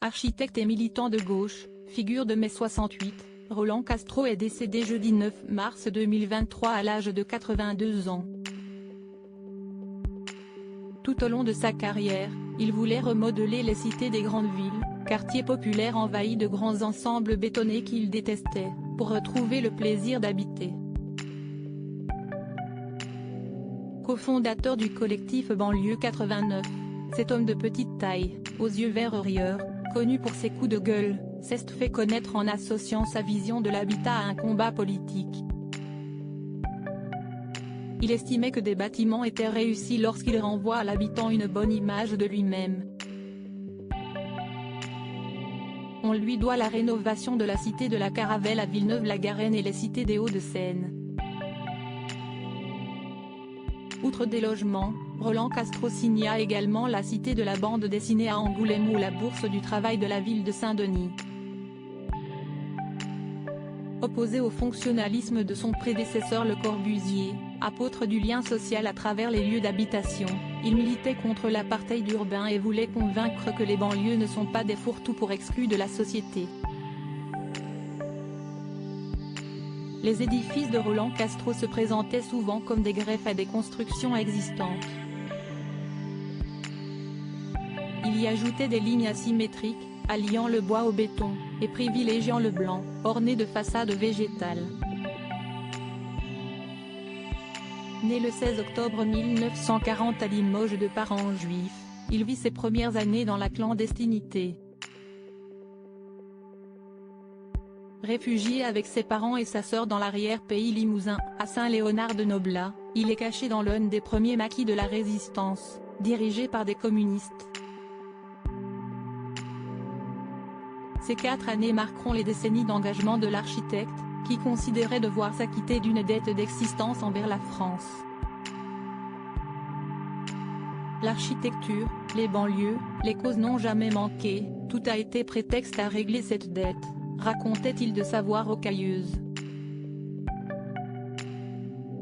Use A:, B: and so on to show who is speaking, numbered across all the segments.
A: Architecte et militant de gauche, figure de mai 68, Roland Castro est décédé jeudi 9 mars 2023 à l'âge de 82 ans. Tout au long de sa carrière, il voulait remodeler les cités des grandes villes, quartiers populaires envahis de grands ensembles bétonnés qu'il détestait, pour retrouver le plaisir d'habiter. Cofondateur du collectif Banlieue 89, cet homme de petite taille, aux yeux verts rieurs, connu pour ses coups de gueule, s'est fait connaître en associant sa vision de l'habitat à un combat politique. Il estimait que des bâtiments étaient réussis lorsqu'ils renvoient à l'habitant une bonne image de lui-même. On lui doit la rénovation de la cité de la Caravelle à Villeneuve-la-Garenne et les cités des Hauts-de-Seine. Outre des logements, Roland Castro signa également la cité de la bande dessinée à Angoulême ou la bourse du travail de la ville de Saint-Denis. Opposé au fonctionnalisme de son prédécesseur Le Corbusier, apôtre du lien social à travers les lieux d'habitation, il militait contre l'apartheid urbain et voulait convaincre que les banlieues ne sont pas des fourre-tout pour exclus de la société. Les édifices de Roland Castro se présentaient souvent comme des greffes à des constructions existantes. Il y ajoutait des lignes asymétriques, alliant le bois au béton, et privilégiant le blanc, orné de façades végétales. Né le 16 octobre 1940 à Limoges de parents juifs, il vit ses premières années dans la clandestinité. Réfugié avec ses parents et sa sœur dans l'arrière-pays limousin, à Saint-Léonard-de-Noblat, il est caché dans l'un des premiers maquis de la Résistance, dirigé par des communistes. Ces 4 années marqueront les décennies d'engagement de l'architecte, qui considérait devoir s'acquitter d'une dette d'existence envers la France. L'architecture, les banlieues, les causes n'ont jamais manqué, tout a été prétexte à régler cette dette, racontait-il de sa voix rocailleuse.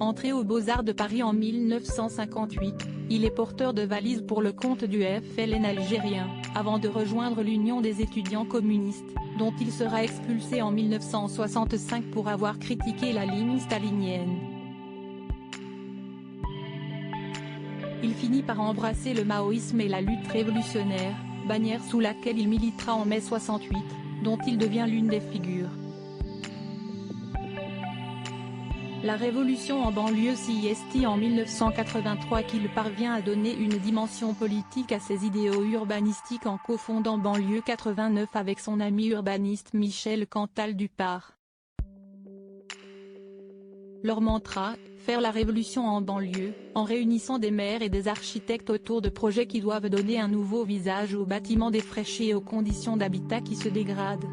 A: Entré aux Beaux-Arts de Paris en 1958, il est porteur de valises pour le compte du FLN algérien, avant de rejoindre l'Union des étudiants communistes, dont il sera expulsé en 1965 pour avoir critiqué la ligne stalinienne. Il finit par embrasser le maoïsme et la lutte révolutionnaire, bannière sous laquelle il militera en mai 68, dont il devient l'une des figures. La révolution en banlieue s'y est en 1983 qu'il parvient à donner une dimension politique à ses idéaux urbanistiques en cofondant Banlieue 89 avec son ami urbaniste Michel Cantal-Dupart. Leur mantra, faire la révolution en banlieue, en réunissant des maires et des architectes autour de projets qui doivent donner un nouveau visage aux bâtiments défraîchis et aux conditions d'habitat qui se dégradent.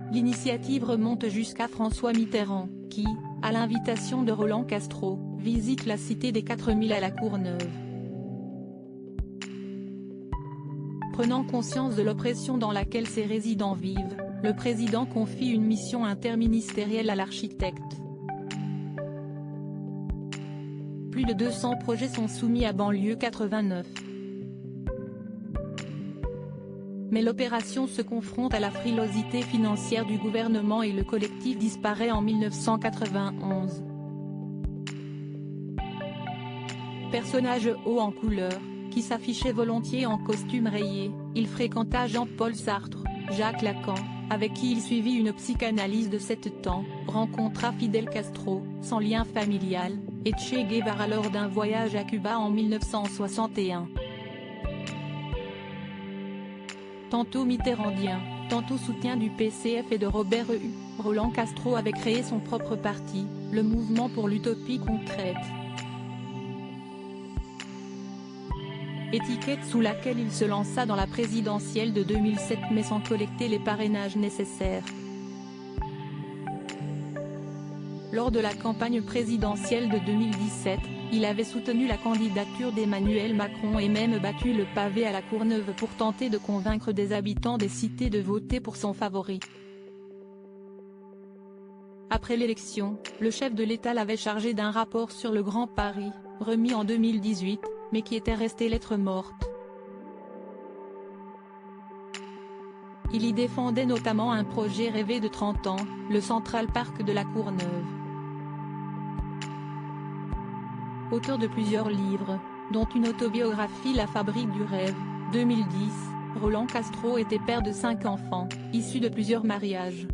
A: L'initiative remonte jusqu'à François Mitterrand, qui, à l'invitation de Roland Castro, visite la cité des 4000 à La Courneuve. Prenant conscience de l'oppression dans laquelle ses résidents vivent, le président confie une mission interministérielle à l'architecte. Plus de 200 projets sont soumis à Banlieue 89. Mais l'opération se confronte à la frilosité financière du gouvernement et le collectif disparaît en 1991. Personnage haut en couleur, qui s'affichait volontiers en costume rayé, il fréquenta Jean-Paul Sartre, Jacques Lacan, avec qui il suivit une psychanalyse de 7 ans, rencontra Fidel Castro, sans lien familial, et Che Guevara lors d'un voyage à Cuba en 1961. Tantôt mitterrandien, tantôt soutien du PCF et de Robert E. Roland Castro avait créé son propre parti, le Mouvement pour l'Utopie Concrète. Étiquette sous laquelle il se lança dans la présidentielle de 2007 mais sans collecter les parrainages nécessaires. Lors de la campagne présidentielle de 2017, il avait soutenu la candidature d'Emmanuel Macron et même battu le pavé à La Courneuve pour tenter de convaincre des habitants des cités de voter pour son favori. Après l'élection, le chef de l'État l'avait chargé d'un rapport sur le Grand Paris, remis en 2018, mais qui était resté lettre morte. Il y défendait notamment un projet rêvé de 30 ans, le Central Park de la Courneuve. Auteur de plusieurs livres, dont une autobiographie La Fabrique du rêve, 2010, Roland Castro était père de 5 enfants, issus de plusieurs mariages.